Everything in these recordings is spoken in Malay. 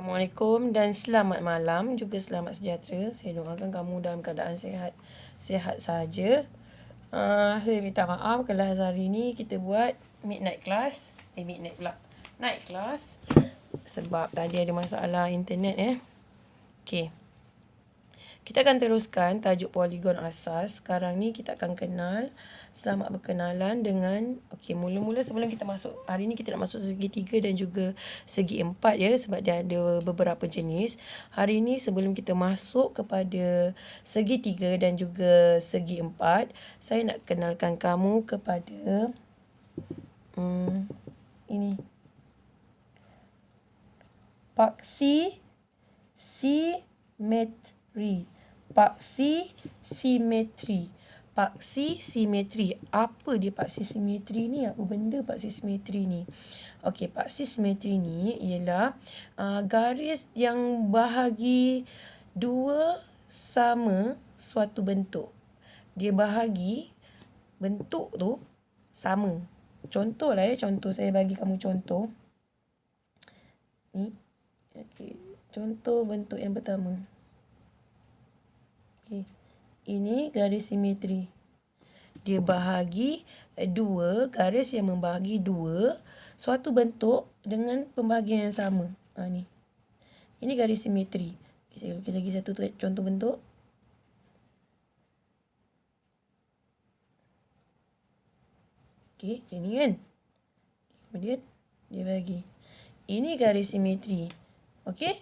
Assalamualaikum dan selamat malam, juga selamat sejahtera. Saya doakan kamu dalam keadaan sihat saja. Saya minta maaf kalau hari ini kita buat night class sebab tadi ada masalah internet. Okey. Kita akan teruskan tajuk poligon asas. Sekarang ni kita akan kenal, selamat berkenalan dengan, mula-mula sebelum kita masuk, hari ni kita nak masuk segi 3 dan juga segi 4 ya, sebab dia ada beberapa jenis. Hari ni sebelum kita masuk kepada segi 3 dan juga segi 4, saya nak kenalkan kamu kepada ini. Paksi simetri. Paksi simetri. Apa dia paksi simetri ni? Apa benda paksi simetri ni? Okey, paksi simetri ni ialah garis yang bahagi dua sama suatu bentuk. Dia bahagi bentuk tu sama. Contoh lah contoh saya bagi kamu contoh. Ni. Okey, contoh bentuk yang pertama. Okay. Ini garis simetri. Dia bahagi dua, garis yang membahagi dua suatu bentuk dengan pembahagian yang sama. Ni. Ini garis simetri. Okay, saya lukis lagi satu contoh bentuk. Okey, macam ni kan. Kemudian dia bagi. Ini garis simetri. Okey?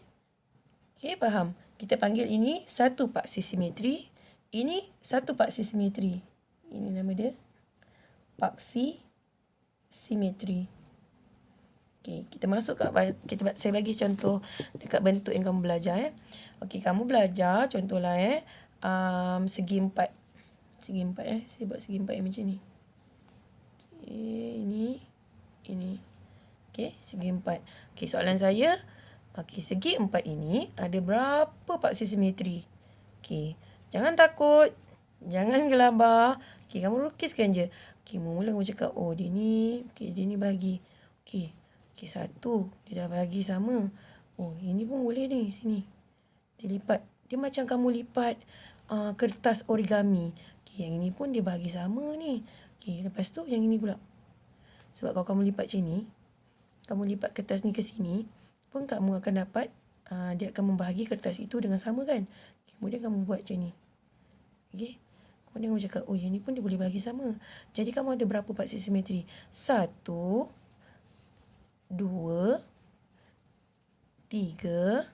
Okey, faham? Kita panggil ini satu paksi simetri. Ini satu paksi simetri. Ini nama dia paksi simetri. Okey, kita masuk saya bagi contoh dekat bentuk yang kamu belajar. Okey, kamu belajar contohlah segi 4. Segi 4 saya buat segi 4 yang macam ni. Okey, ini. Okey, segi 4. Okey, soalan saya, segi 4 ini ada berapa paksi simetri? Okey, jangan takut. Jangan gelabah. Okey, kamu lukiskan je. Okey, mula kamu cakap, dia ni. Okey, dia ni bagi. Okey, satu. Dia dah bagi sama. Ini pun boleh ni, sini. Dia lipat. Dia macam kamu lipat kertas origami. Okey, yang ini pun dia bagi sama ni. Okey, lepas tu yang ini pula. Sebab kalau kamu lipat macam ni, kamu lipat kertas ni ke sini, pun kamu akan dapat, dia akan membahagi kertas itu dengan sama kan. Kemudian kamu buat macam ni. Okey. Kemudian kamu cakap, yang ni pun dia boleh bahagi sama. Jadi kamu ada berapa paksi simetri? 1, 2, 3,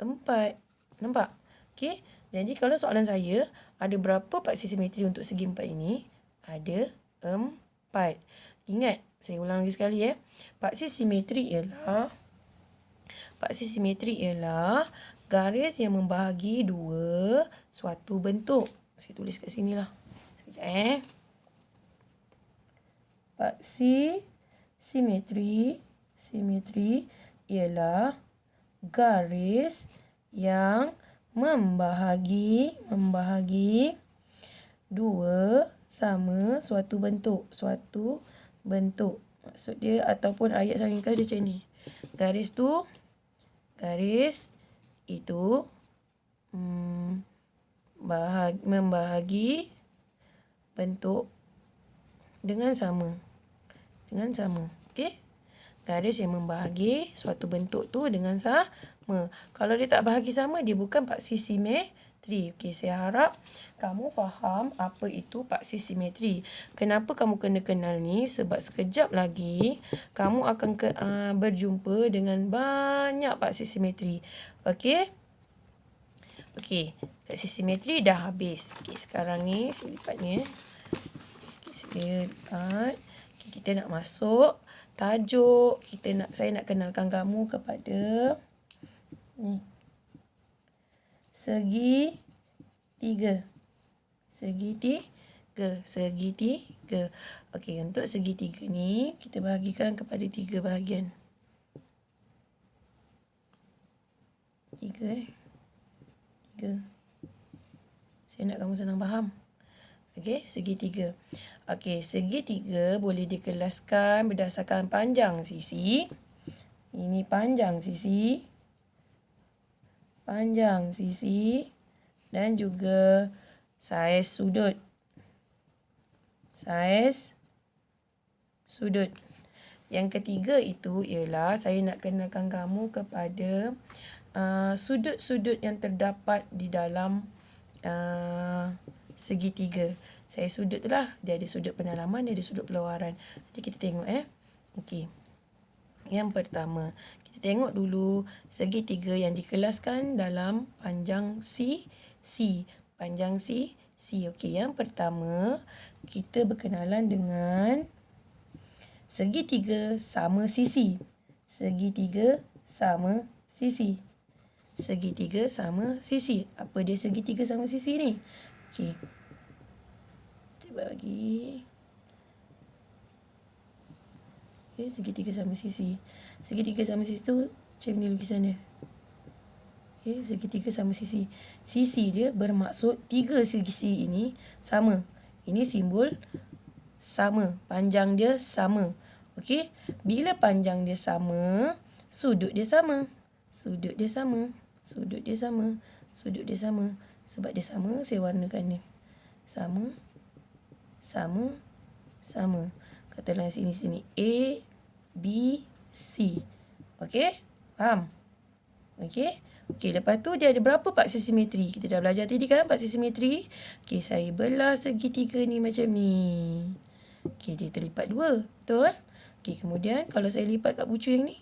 4. Nampak? Okey. Jadi kalau soalan saya, ada berapa paksi simetri untuk segi 4 ini? Ada 4. Ingat, saya ulang lagi sekali Paksi simetri ialah garis yang membahagi dua suatu bentuk. Saya tulis kat sini lah. Sekejap Paksi simetri ialah garis yang membahagi dua sama suatu bentuk. Maksud dia ataupun ayat saling ringkas dia macam ni. Garis itu membahagi bentuk dengan sama. Okey? Garis yang membahagi suatu bentuk tu dengan sama. Kalau dia tak bahagi sama, dia bukan paksi simetri. Okey, saya harap kamu faham apa itu paksi simetri. Kenapa kamu kena kenal ni? Sebab sekejap lagi kamu akan berjumpa dengan banyak paksi simetri. Okey? Okey, paksi simetri dah habis. Okey, sekarang ni saya lipat ni. Okey, saya lipat. Okay, kita nak masuk tajuk. Saya nak kenalkan kamu kepada ni. Segi 3. Okey, untuk segi 3 ni kita bahagikan kepada 3 bahagian. 3 Saya nak kamu senang faham. Okey, segi 3. Okey, segi 3 boleh dikelaskan berdasarkan panjang sisi Ini panjang sisi. Panjang sisi. Dan juga saiz sudut. Saiz sudut. Yang ketiga itu ialah saya nak kenalkan kamu kepada sudut-sudut yang terdapat di dalam segitiga. Saya sudut tu lah. Dia ada sudut pendalaman, dia ada sudut peluaran. Nanti kita tengok Okey. Yang pertama, kita tengok dulu segitiga yang dikelaskan dalam panjang C. Panjang C. Okey, yang pertama, kita berkenalan dengan segitiga sama sisi. Segitiga sama sisi. Segitiga sama sisi. Apa dia segitiga sama sisi ni? Okey. Cuba lagi. Okey, segitiga sama sisi. Segitiga sama sisi tu macam ni lukisan dia. Okey, segitiga sama sisi. Sisi dia bermaksud tiga sisi ini sama. Ini simbol sama. Panjang dia sama. Okey, bila panjang dia sama, sudut dia sama. Sudut dia sama. Sudut dia sama. Sudut dia sama. Sebab dia sama, saya warnakan dia. Sama. Sama. Sama. Katalah sini. A, B, C. Okey? Faham? Okey? Okey, lepas tu dia ada berapa paksi simetri? Kita dah belajar tadi kan paksi simetri. Okey, saya belah segitiga ni macam ni. Okey, dia terlipat dua. Betul? Okey, kemudian kalau saya lipat kat bucu yang ni,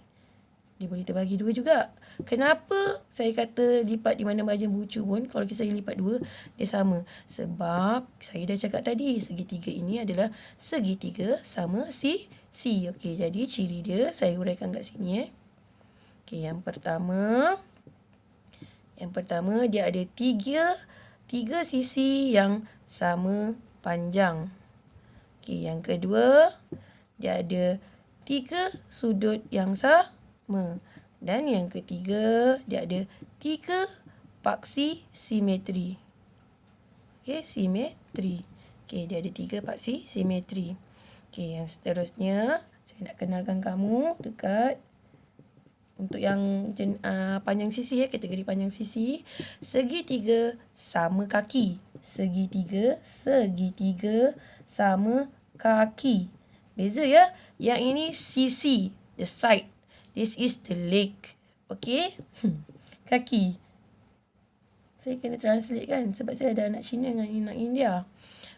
dia boleh terbagi dua juga. Kenapa saya kata lipat di mana bahagian bucu pun, kalau saya lipat dua, dia sama. Sebab saya dah cakap tadi, segitiga ini adalah segitiga sama C. Okey, jadi ciri dia saya uraikan kat sini. Okey, yang pertama dia ada tiga sisi yang sama panjang. Okey, yang kedua, dia ada tiga sudut yang sama. Dan yang ketiga, dia ada tiga paksi simetri. Okey, simetri. Okey, dia ada tiga paksi simetri. Okey, yang seterusnya, saya nak kenalkan kamu dekat untuk yang panjang sisi kategori panjang sisi. Segitiga sama kaki. Segitiga sama kaki. Beza ya. Yang ini sisi, the side. This is the leg. Okey? Kaki. Saya kena translate kan sebab saya ada anak Cina dengan anak India.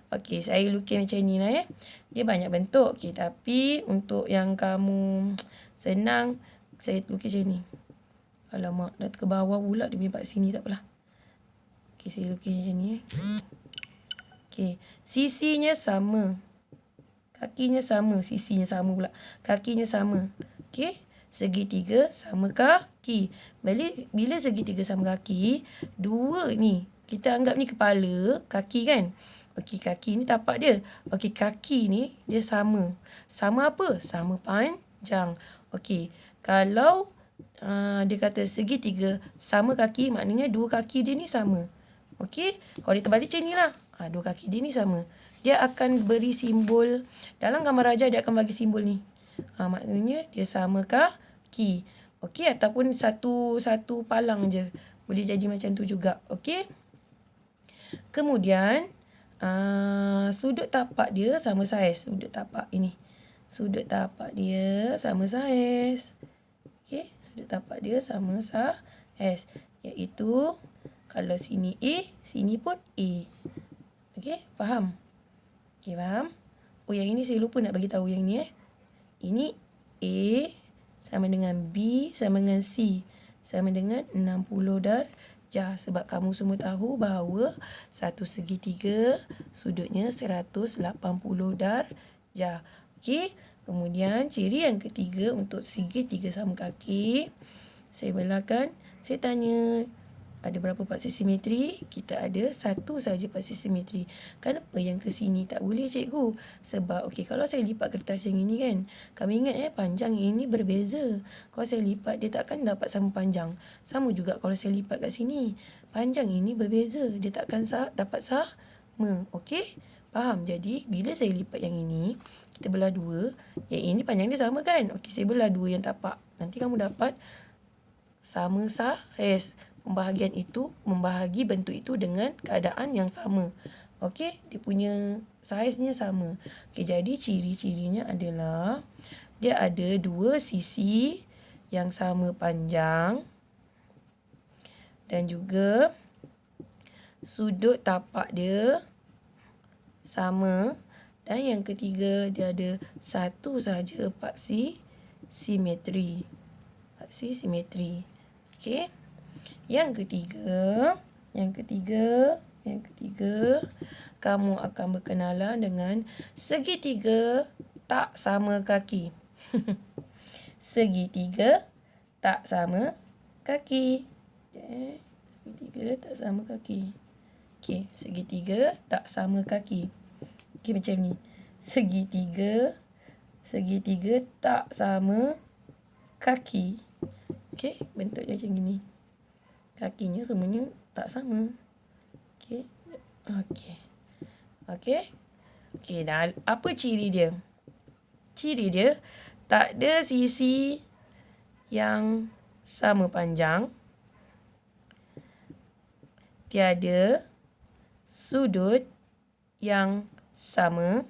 Okey, saya lukis macam ni lah Dia banyak bentuk. Okey, tapi untuk yang kamu senang, saya lukis macam ni. Alamak, dah ke bawah pula dia punya part sini, tak apalah. Okey, saya lukis macam ni Okey, sisinya sama. Kakinya sama, sisinya sama pula. Kakinya sama. Okey, segitiga sama kaki. Bila segitiga sama kaki, dua ni, kita anggap ni kepala, kaki kan? Okey, kaki ni tapak dia. Okey, kaki ni dia sama. Sama apa? Sama panjang. Okey, kalau dia kata segitiga sama kaki, maknanya dua kaki dia ni sama. Okey, kalau dia terbalik macam ni lah. Dua kaki dia ni sama. Dia akan beri simbol. Dalam gambar raja dia akan bagi simbol ni. Maknanya dia sama kaki. Okey, ataupun satu palang je. Boleh jadi macam tu juga. Okey. Kemudian sudut tapak dia sama saiz. Sudut tapak ini. Sudut tapak dia sama saiz. Okey, sudut tapak dia sama saiz. Iaitu kalau sini A, sini pun A. Okey, faham? Okey, faham? Oh, yang ini saya lupa nak bagi tahu yang ni Ini A sama dengan B sama dengan C sama dengan 60 darjah. Sebab kamu semua tahu bahawa satu segitiga sudutnya 180 darjah. Okey. Kemudian ciri yang ketiga untuk segitiga sama kaki. Saya belahkan. Saya tanya ada berapa paksi simetri? Kita ada satu saja paksi simetri. Kenapa yang ke sini tak boleh, cikgu? Sebab okey, kalau saya lipat kertas yang ini kan, kami ingat panjang ini berbeza. Kalau saya lipat dia takkan dapat sama panjang. Sama juga kalau saya lipat kat sini. Panjang ini berbeza, dia takkan dapat sama. Okey? Faham? Jadi bila saya lipat yang ini, kita belah dua, yang ini panjang dia sama kan? Okey, saya belah dua yang tapak Nanti kamu dapat sama saiz. Pembahagian itu membahagi bentuk itu dengan keadaan yang sama. Okey, dia punya saiznya sama. Okey, jadi ciri-cirinya adalah dia ada dua sisi yang sama panjang dan juga sudut tapak dia sama, dan yang ketiga dia ada satu sahaja paksi simetri. Paksi simetri. Okey. Yang ketiga, kamu akan berkenalan dengan segitiga tak sama kaki. Segitiga tak sama kaki. Segitiga tak sama kaki. Okey, segitiga tak sama kaki. Okey, macam ni. Segitiga tak sama kaki. Okey, bentuknya macam gini. Kakinya semuanya tak sama. Okey. Okey, dah. Apa ciri dia? Ciri dia tak ada sisi yang sama panjang. Tiada sudut yang sama.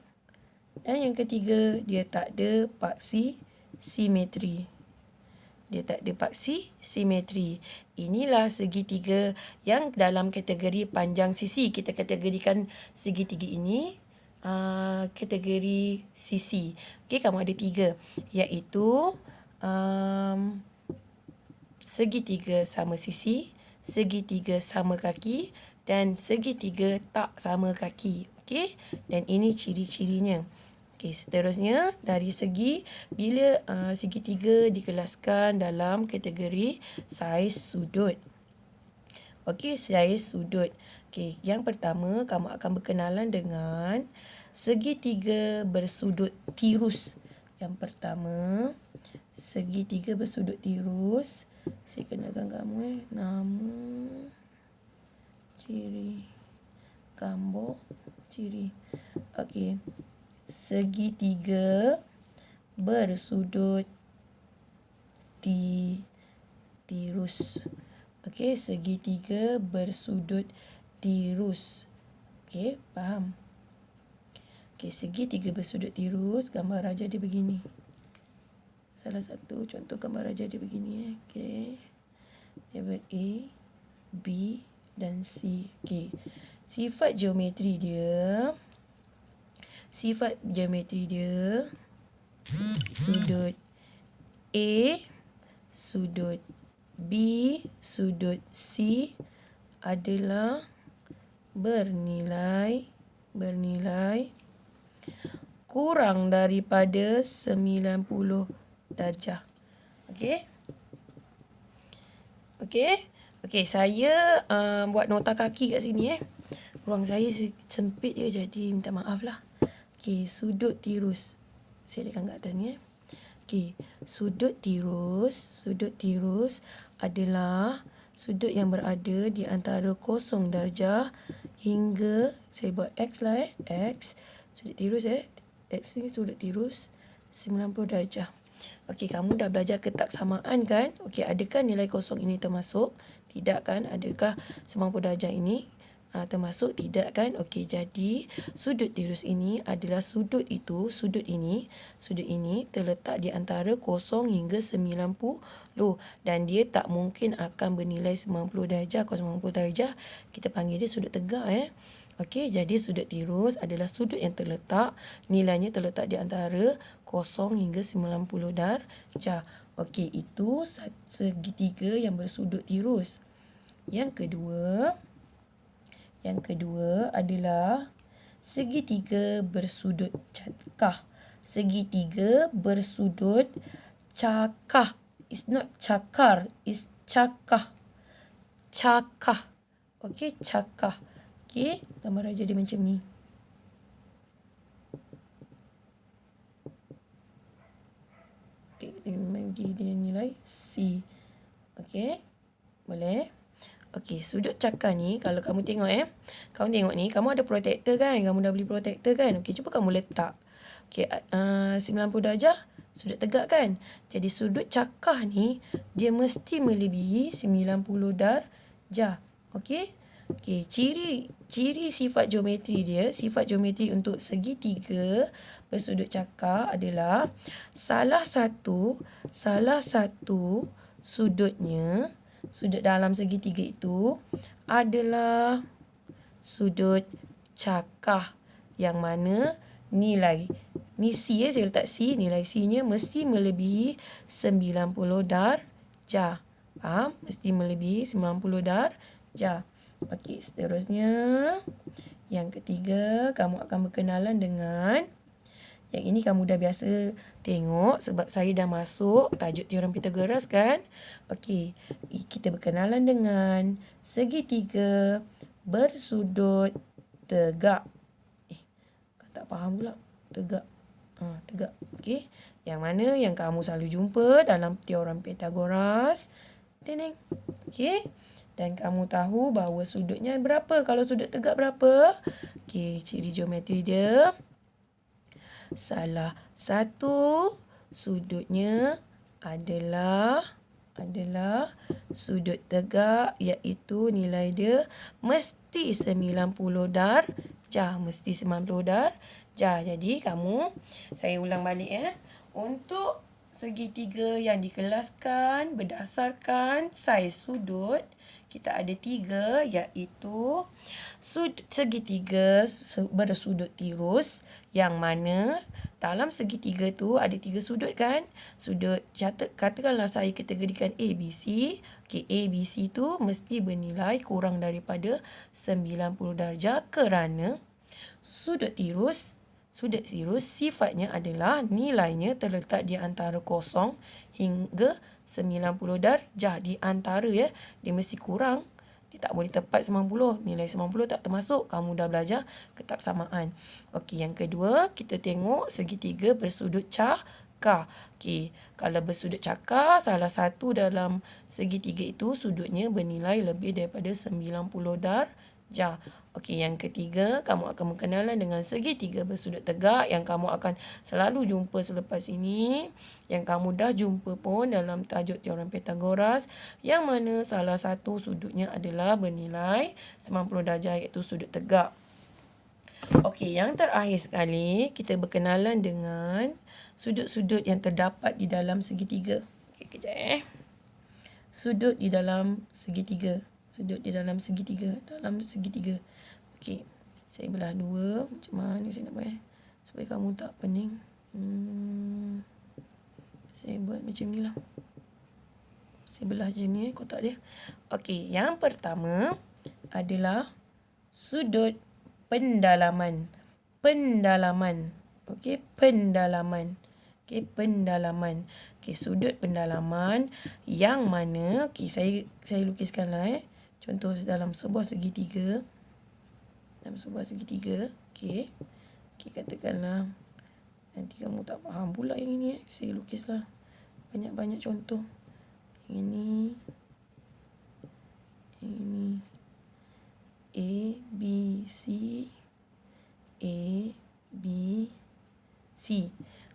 Dan yang ketiga, dia tak ada paksi simetri. Inilah segitiga yang dalam kategori panjang sisi. Kita kategorikan segitiga ini kategori sisi. Okey, kamu ada 3, iaitu segitiga sama sisi, segitiga sama kaki dan segitiga tak sama kaki. Okey, dan ini ciri-cirinya. Okey, seterusnya dari segi bila segitiga dikelaskan dalam kategori saiz sudut. Okey, saiz sudut. Okey, yang pertama kamu akan berkenalan dengan segitiga bersudut tirus. Yang pertama, segitiga bersudut tirus. Saya kenalkan kamu nama, ciri, gambar, ciri. Okey. Segitiga bersudut tirus. Okey, segitiga bersudut tirus. Okey, faham? Okey, segitiga bersudut tirus, gambar raja dia begini. Salah satu contoh gambar raja dia begini. Okey. Dia A, B dan C. Okey. Sifat geometri dia sudut A, sudut B, sudut C adalah bernilai kurang daripada 90 darjah. Okey. Saya buat nota kaki kat sini. Ruang saya sempit je, jadi minta maaf lah. Okey, sudut tirus. Saya letakkan kat atas ni. Okey, sudut tirus adalah sudut yang berada di antara 0 darjah hingga, saya buat X lah X. Sudut tirus X ni sudut tirus 90 darjah. Okey, kamu dah belajar ketaksamaan kan? Okey, adakah nilai kosong ini termasuk? Tidak kan? Adakah 90 darjah ini termasuk? Tidak kan? Okey, jadi sudut tirus ini adalah sudut ini terletak di antara 0 hingga 90 dan dia tak mungkin akan bernilai 90 darjah. Kalau 90 darjah kita panggil dia sudut tegak. Okey, jadi sudut tirus adalah sudut yang nilainya terletak di antara 0 hingga 90 darjah. Okey, itu segitiga yang bersudut tirus. Yang kedua adalah segitiga bersudut cakah. Segitiga bersudut cakah. It's not cakar, it's cakah. Cakah. Okey, cakah. Okey, gambar raja dia macam ni. Okey, kita bagi dia nilai C. Okey, boleh? Okey, sudut cakar ni kalau kamu tengok kamu tengok ni, kamu ada protektor kan? Kamu dah beli protektor kan? Okey, cuba kamu letak. Okey, 90 darjah sudut tegak kan. Jadi sudut cakah ni dia mesti melebihi 90 darjah. Okey. Okey, ciri sifat geometri dia, sifat geometri untuk segitiga bersudut cakah adalah salah satu sudutnya, sudut dalam segitiga itu adalah sudut cakah yang mana nilai ni C saya letak C, nilai C-nya mesti melebihi 90 darjah. Faham? Mesti melebihi 90 darjah. Okey, seterusnya yang ketiga, kamu akan berkenalan dengan yang ini kamu dah biasa tengok sebab saya dah masuk tajuk teorem Pythagoras kan. Okey, kita berkenalan dengan segitiga bersudut tegak. Kau tak faham pula. Tegak. Tegak. Okey. Yang mana yang kamu selalu jumpa dalam teorem Pythagoras. Teneng. Okey. Dan kamu tahu bahawa sudutnya berapa? Kalau sudut tegak berapa? Okey, ciri geometri dia. Salah satu sudutnya adalah sudut tegak, iaitu nilai dia mesti 90 darjah. Mesti 90 darjah. Jadi saya ulang balik untuk segitiga yang dikelaskan berdasarkan saiz sudut, kita ada 3, iaitu segitiga bersudut tirus, yang mana dalam segitiga tu ada 3 sudut kan. Sudut, katakanlah saya kategorikan ABC. Okey, ABC tu mesti bernilai kurang daripada 90 darjah kerana sudut tirus sifatnya adalah nilainya terletak di antara 0 hingga 90 darjah. Di antara dia mesti kurang. Dia tak boleh tepat 90. Nilai 90 tak termasuk. Kamu dah belajar kitab samaan. Okey, yang kedua kita tengok segitiga bersudut cakah. Okey, kalau bersudut cakah, salah satu dalam segitiga itu sudutnya bernilai lebih daripada 90 darjah. Okey, yang ketiga, kamu akan berkenalan dengan segitiga bersudut tegak yang kamu akan selalu jumpa selepas ini. Yang kamu dah jumpa pun dalam tajuk teorem Pythagoras, yang mana salah satu sudutnya adalah bernilai 90 darjah, iaitu sudut tegak. Okey, yang terakhir sekali, kita berkenalan dengan sudut-sudut yang terdapat di dalam segitiga. Okey, kejap Sudut di dalam segitiga. Dalam segitiga. Okey, saya belah dua. Macam mana saya nak buat supaya kamu tak pening. Saya buat macam ni lah. Saya belah macam ni kotak dia. Okey, yang pertama adalah sudut pendalaman. Okey, pendalaman. Okey, sudut pendalaman yang mana, okey, saya lukiskanlah contoh dalam sebuah segitiga. Okey, katakanlah nanti kamu tak faham pula yang ini saya lukislah banyak-banyak contoh. Yang ini A, B, C.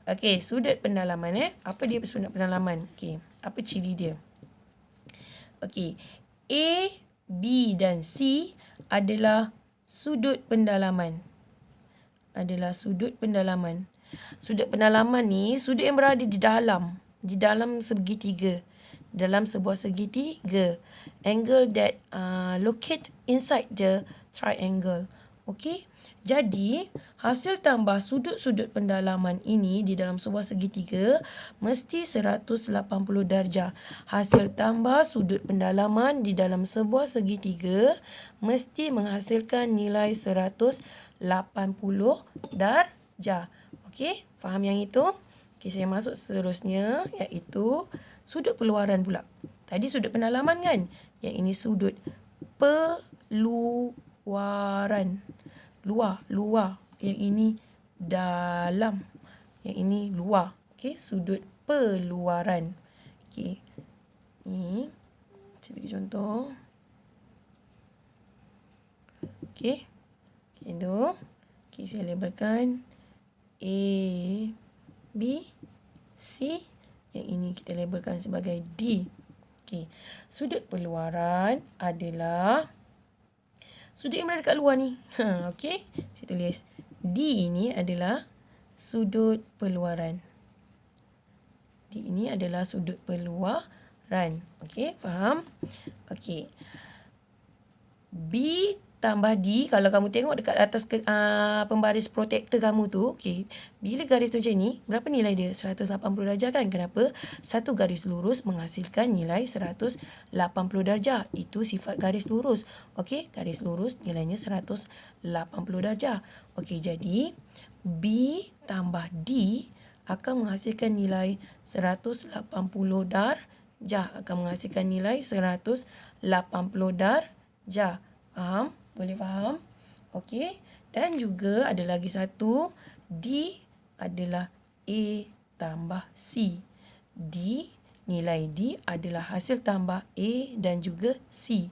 Okey, sudut pendalaman Apa dia sudut pendalaman? Okey, apa ciri dia? Okey, A, B dan C adalah sudut pendalaman. Sudut pendalaman ni sudut yang berada di dalam segitiga. Dalam sebuah segitiga. Angle that locate inside the triangle. Okey. Jadi, hasil tambah sudut-sudut pendalaman ini di dalam sebuah segitiga mesti 180 darjah. Hasil tambah sudut pendalaman di dalam sebuah segitiga mesti menghasilkan nilai 180 darjah. Okey, faham yang itu? Okey, saya masuk seterusnya, iaitu sudut peluaran pula. Tadi sudut pendalaman kan? Yang ini sudut peluaran. Luar. Yang ini dalam. Yang ini luar. Okey, sudut peluaran. Okey. Ni saya bagi contoh. Okey. Itu. Okey, saya labelkan A, B, C. Yang ini kita labelkan sebagai D. Okey. Sudut pengeluaran adalah sudut yang berada dekat luar ni. Okey. Saya tulis D ini adalah sudut pengeluaran. D ini adalah sudut pengeluaran. Okey, faham? Okey. B tambah D, kalau kamu tengok dekat atas pembaris protektor kamu tu, okey, bila garis tu macam ni, berapa nilai dia? 180 darjah kan? Kenapa? Satu garis lurus menghasilkan nilai 180 darjah. Itu sifat garis lurus. Okey, garis lurus nilainya 180 darjah. Okey, jadi B tambah D akan menghasilkan nilai 180 darjah. Akan menghasilkan nilai 180 darjah. Faham? Boleh faham? Okey. Dan juga ada lagi satu. D adalah A tambah C. D, nilai D adalah hasil tambah A dan juga C.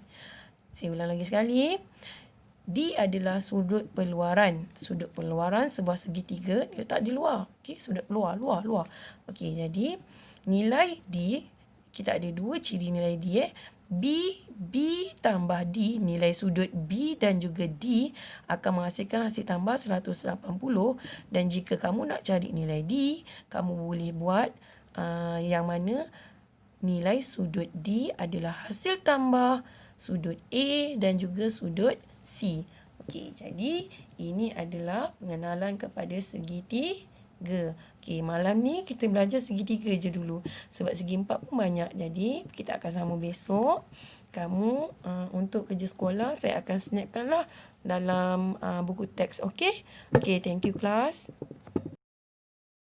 Saya ulang lagi sekali. D adalah sudut pengeluaran. Sudut pengeluaran sebuah segitiga letak di luar. Okey, sudut luar. Okey, jadi nilai D, kita ada dua ciri nilai D. B tambah D, nilai sudut B dan juga D akan menghasilkan hasil tambah 180. Dan jika kamu nak cari nilai D, kamu boleh buat yang mana nilai sudut D adalah hasil tambah sudut A dan juga sudut C. Okey, jadi ini adalah pengenalan kepada segitiga. Okey, malam ni kita belajar segitiga je dulu. Sebab segi empat pun banyak. Jadi, kita akan sambung besok. Kamu untuk kerja sekolah, saya akan snapkan lah dalam buku teks. Okey? Okey, thank you class.